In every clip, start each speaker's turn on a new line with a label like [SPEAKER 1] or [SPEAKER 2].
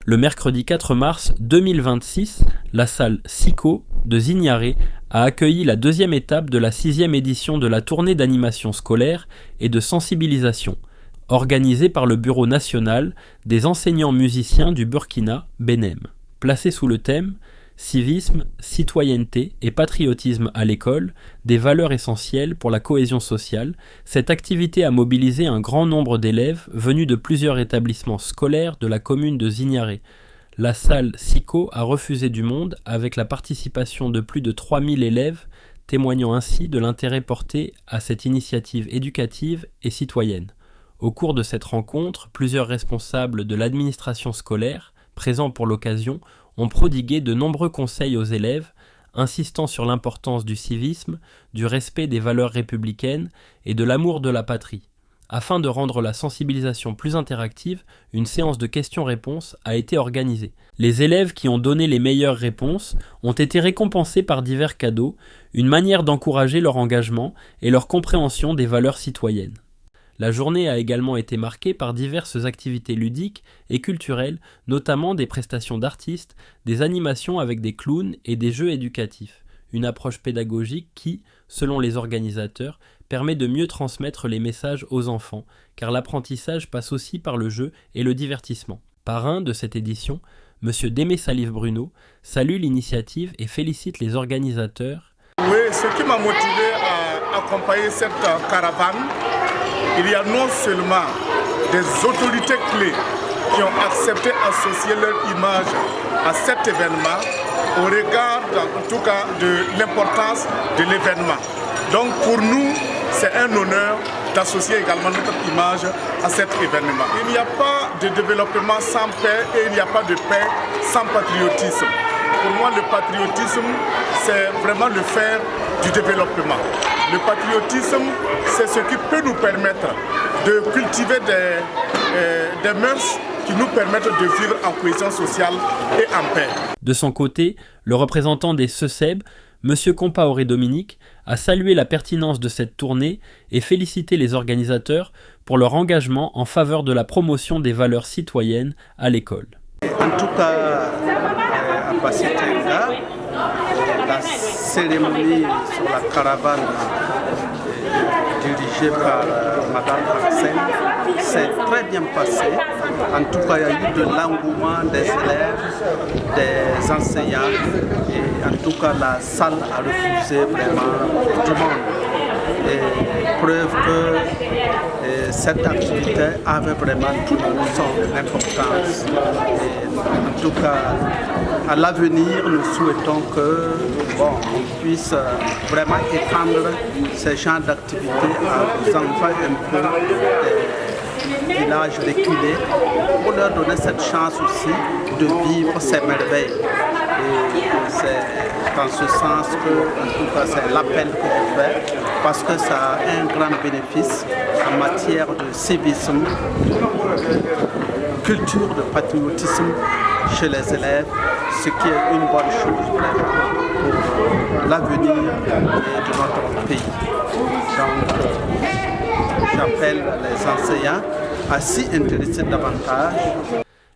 [SPEAKER 1] Le mercredi 4 mars 2026, la salle SICO de Zignaré a accueilli la deuxième étape de la 6e édition de la tournée d'animation scolaire et de sensibilisation, organisée par le Bureau national des enseignants musiciens du Burkina, BNEM. Placée sous le thème « Civisme, citoyenneté et patriotisme à l'école, des valeurs essentielles pour la cohésion sociale », cette activité a mobilisé un grand nombre d'élèves venus de plusieurs établissements scolaires de la commune de Zignaré. La salle SICO a refusé du monde avec la participation de plus de 3000 élèves, témoignant ainsi de l'intérêt porté à cette initiative éducative et citoyenne. Au cours de cette rencontre, plusieurs responsables de l'administration scolaire, présents pour l'occasion, ont prodigué de nombreux conseils aux élèves, insistant sur l'importance du civisme, du respect des valeurs républicaines et de l'amour de la patrie. Afin de rendre la sensibilisation plus interactive, une séance de questions-réponses a été organisée. Les élèves qui ont donné les meilleures réponses ont été récompensés par divers cadeaux, une manière d'encourager leur engagement et leur compréhension des valeurs citoyennes. La journée a également été marquée par diverses activités ludiques et culturelles, notamment des prestations d'artistes, des animations avec des clowns et des jeux éducatifs. Une approche pédagogique qui, selon les organisateurs, permet de mieux transmettre les messages aux enfants, car l'apprentissage passe aussi par le jeu et le divertissement. Parrain de cette édition, M. Démé Salif Bruno salue l'initiative et félicite les organisateurs.
[SPEAKER 2] Oui, ce qui m'a motivé à accompagner cette caravane, il y a non seulement des autorités clés qui ont accepté d'associer leur image à cet événement au regard en tout cas de l'importance de l'événement. Donc pour nous, c'est un honneur d'associer également notre image à cet événement. Il n'y a pas de développement sans paix et il n'y a pas de paix sans patriotisme. Pour moi, le patriotisme, c'est vraiment le fer du développement. Le patriotisme, c'est ce qui peut nous permettre de cultiver des mœurs qui nous permettent de vivre en cohésion sociale et en paix.
[SPEAKER 1] De son côté, le représentant des SECEB, M. Compaoré Dominique, a salué la pertinence de cette tournée et félicité les organisateurs pour leur engagement en faveur de la promotion des valeurs citoyennes à l'école.
[SPEAKER 3] En tout cas, à Passitenga, la cérémonie sur la caravane dirigée par Mme Axel s'est très bien passée. En tout cas, il y a eu de l'engouement des élèves, des enseignants et en tout cas, la salle a refusé vraiment du monde. Et preuve que cette activité avait vraiment toute son importance. Et en tout cas, à l'avenir, nous souhaitons que on puisse vraiment étendre ce genre d'activité aux enfants un peu des villages reculés pour leur donner cette chance aussi de vivre ces merveilles. Et c'est dans ce sens que, en tout cas, c'est l'appel que je fais parce que ça a un grand bénéfice en matière de civisme, culture de patriotisme chez les élèves, ce qui est une bonne chose pour l'avenir de notre pays. Donc, j'appelle les enseignants à s'y intéresser davantage.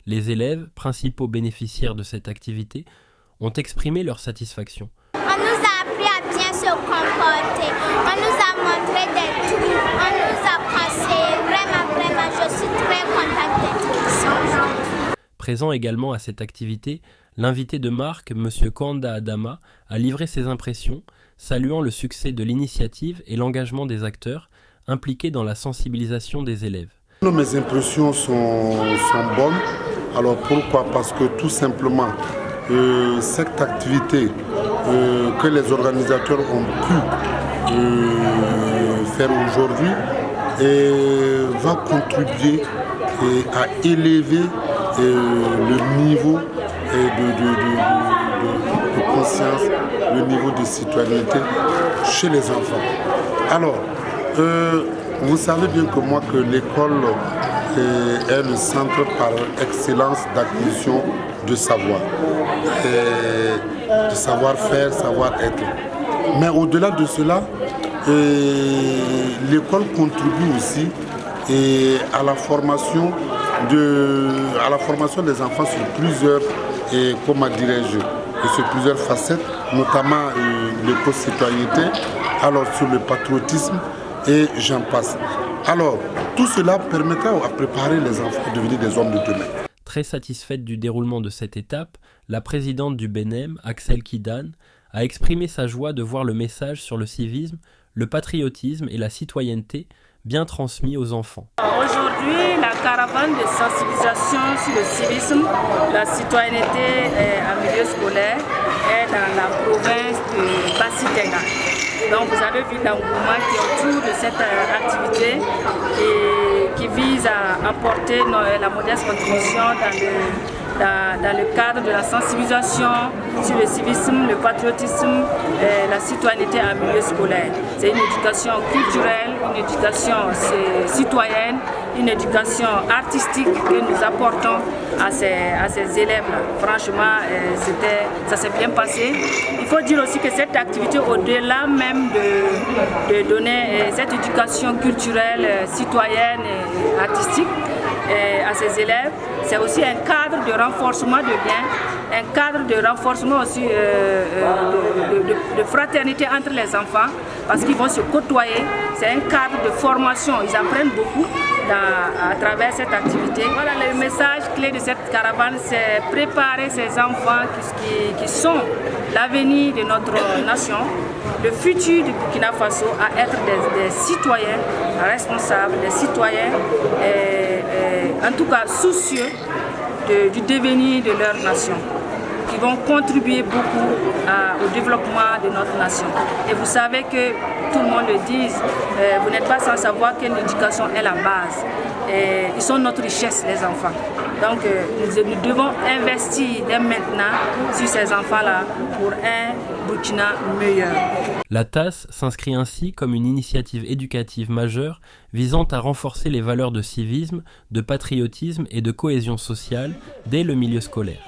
[SPEAKER 1] Les élèves, principaux bénéficiaires de cette activité, ont exprimé leur satisfaction.
[SPEAKER 4] On nous a appris à bien se comporter, on nous a montré des trucs, on nous a passé, vraiment, je suis très contente d'être ici.
[SPEAKER 1] Présent également à cette activité, l'invité de marque, M. Kanda Adama, a livré ses impressions, saluant le succès de l'initiative et l'engagement des acteurs impliqués dans la sensibilisation des élèves.
[SPEAKER 5] Mes impressions sont bonnes. Alors pourquoi? Parce que tout simplement, cette activité que les organisateurs ont pu faire aujourd'hui va contribuer à élever le niveau de conscience, le niveau de citoyenneté chez les enfants. Alors, vous savez bien que moi que l'école est le centre par excellence d'acquisition de savoir, de savoir-faire, savoir-être. Mais au-delà de cela, l'école contribue aussi à la formation à la formation des enfants sur plusieurs, comment dirais-je, sur plusieurs facettes, notamment l'éco-citoyenneté, alors sur le patriotisme et j'en passe. Alors, tout cela permettra à préparer les enfants à devenir des hommes de demain.
[SPEAKER 1] Très satisfaite du déroulement de cette étape, la présidente du BNEM, Axel Kidane, a exprimé sa joie de voir le message sur le civisme, le patriotisme et la citoyenneté bien transmis aux enfants.
[SPEAKER 6] Aujourd'hui, la caravane de sensibilisation sur le civisme, la citoyenneté en milieu scolaire est dans la province de Bassi-Teranga. Donc vous avez vu l'engouement qui est autour de cette activité et qui vise à apporter la modeste contribution dans le cadre de la sensibilisation sur le civisme, le patriotisme, la citoyenneté en milieu scolaire. C'est une éducation culturelle, une éducation citoyenne, une éducation artistique que nous apportons à ces élèves-là. Franchement, ça s'est bien passé. Il faut dire aussi que cette activité, au-delà même de donner cette éducation culturelle, citoyenne et artistique à ces élèves, c'est aussi un cadre de renforcement de liens, un cadre de renforcement aussi de fraternité entre les enfants, parce qu'ils vont se côtoyer. C'est un cadre de formation, ils apprennent beaucoup à travers cette activité. Voilà, le message clé de cette caravane, c'est préparer ces enfants qui sont l'avenir de notre nation, le futur du Burkina Faso, à être des citoyens responsables, des citoyens en tout cas soucieux du devenir de leur nation, qui vont contribuer beaucoup au développement de notre nation. Et vous savez que, tout le monde le dit, vous n'êtes pas sans savoir que l'éducation est la base. Et ils sont notre richesse, les enfants. Donc nous devons investir dès maintenant sur ces enfants-là pour un Burkina meilleur.
[SPEAKER 1] La TAS s'inscrit ainsi comme une initiative éducative majeure visant à renforcer les valeurs de civisme, de patriotisme et de cohésion sociale dès le milieu scolaire.